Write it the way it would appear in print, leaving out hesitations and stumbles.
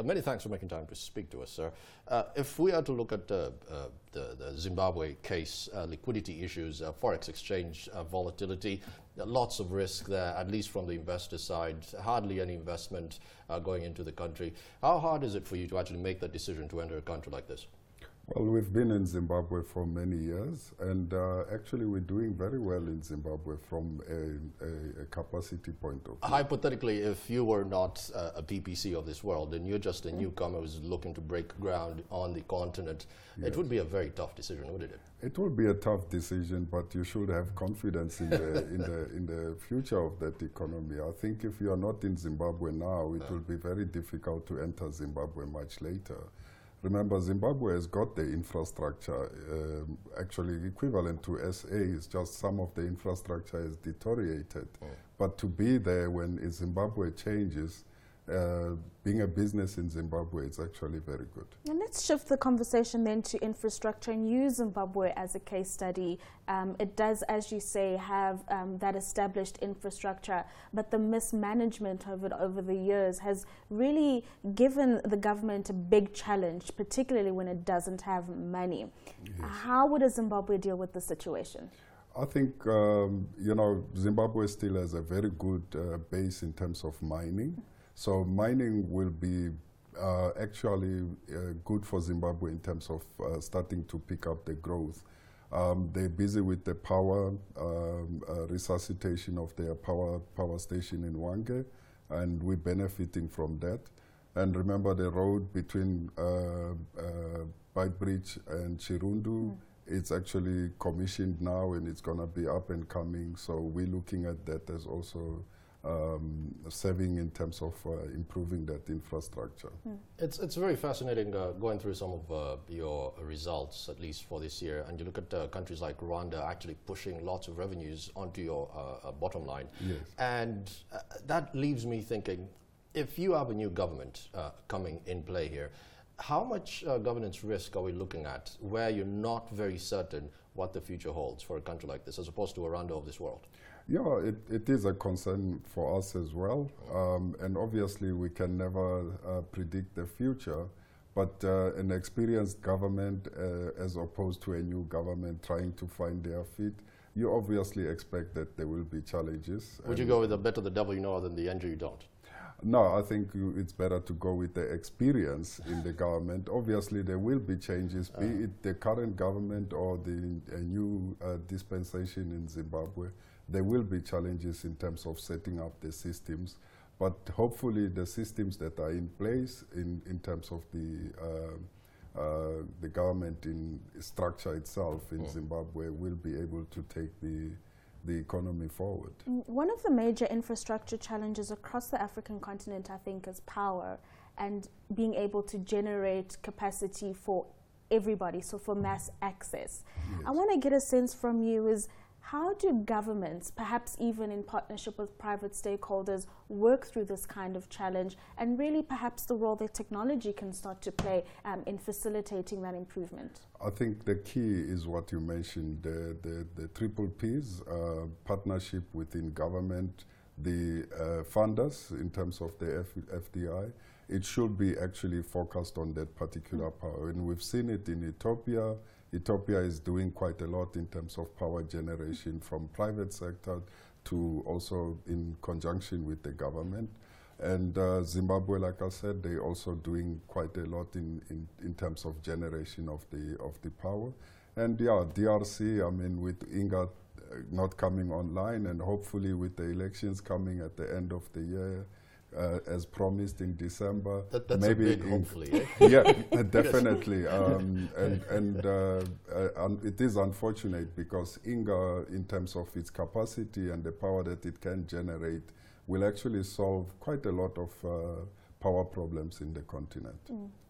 Many thanks for making time to speak to us, sir. If we are to look at the Zimbabwe case, liquidity issues, forex exchange volatility, lots of risk there, at least from the investor side, hardly any investment going into the country. How hard is it for you to actually make that decision to enter a country like this? Well, we've been in Zimbabwe for many years, and actually we're doing very well in Zimbabwe from a capacity point of view. Hypothetically, if you were not a PPC of this world, and you're just a newcomer who's looking to break ground on the continent, yes, it would be a very tough decision, wouldn't it? It would be a tough decision, but you should have confidence in the future of that economy. I think if you are not in Zimbabwe now, it will be very difficult to enter Zimbabwe much later. Remember, Zimbabwe has got the infrastructure, actually equivalent to SA, it's just some of the infrastructure is deteriorated. But to be there when Zimbabwe changes, being a business in Zimbabwe is actually very good. And let's shift the conversation then to infrastructure and use Zimbabwe as a case study. It does, as you say, have that established infrastructure, but the mismanagement of it over the years has really given the government a big challenge, particularly when it doesn't have money. Yes. How would Zimbabwe deal with the situation? I think, you know, Zimbabwe still has a very good base in terms of mining. So mining will be actually good for Zimbabwe in terms of starting to pick up the growth. They're busy with the power, resuscitation of their power station in Hwange, and we're benefiting from that. And remember the road between Beitbridge and Chirundu, it's actually commissioned now and it's going to be up and coming. So we're looking at that as also saving in terms of improving that infrastructure. It's very fascinating going through some of your results, at least for this year, and you look at countries like Rwanda actually pushing lots of revenues onto your bottom line. Yes. And that leaves me thinking, if you have a new government coming in play here, how much governance risk are we looking at where you're not very certain what the future holds for a country like this, as opposed to a Rwanda of this world? Yeah, it is a concern for us as well. And obviously we can never predict the future, but an experienced government as opposed to a new government trying to find their feet, you obviously expect that there will be challenges. Would you go with the better the devil you know than the angel you don't? No, I think it's better to go with the experience in the government. Obviously, there will be changes, be it the current government or the new dispensation in Zimbabwe. There will be challenges in terms of setting up the systems, but hopefully the systems that are in place in terms of the government in structure itself in Zimbabwe will be able to take the economy forward. One of the major infrastructure challenges across the African continent, I think, is power and being able to generate capacity for everybody, so for mass access. Yes. I want to get a sense from you is, how do governments, perhaps even in partnership with private stakeholders, work through this kind of challenge, and really perhaps the role that technology can start to play in facilitating that improvement? I think the key is what you mentioned, the triple Ps, partnership within government, the funders in terms of the FDI. It should be actually focused on that particular power. And we've seen it in Ethiopia. Ethiopia is doing quite a lot in terms of power generation from private sector to also in conjunction with the government. And Zimbabwe, like I said, they're also doing quite a lot in terms of generation of the power. And yeah, DRC, I mean, with Inga not coming online, and hopefully with the elections coming at the end of the year, as promised in December. That's maybe a big hopefully, eh? Yeah, definitely. And it is unfortunate because Inga, in terms of its capacity and the power that it can generate, will actually solve quite a lot of power problems in the continent.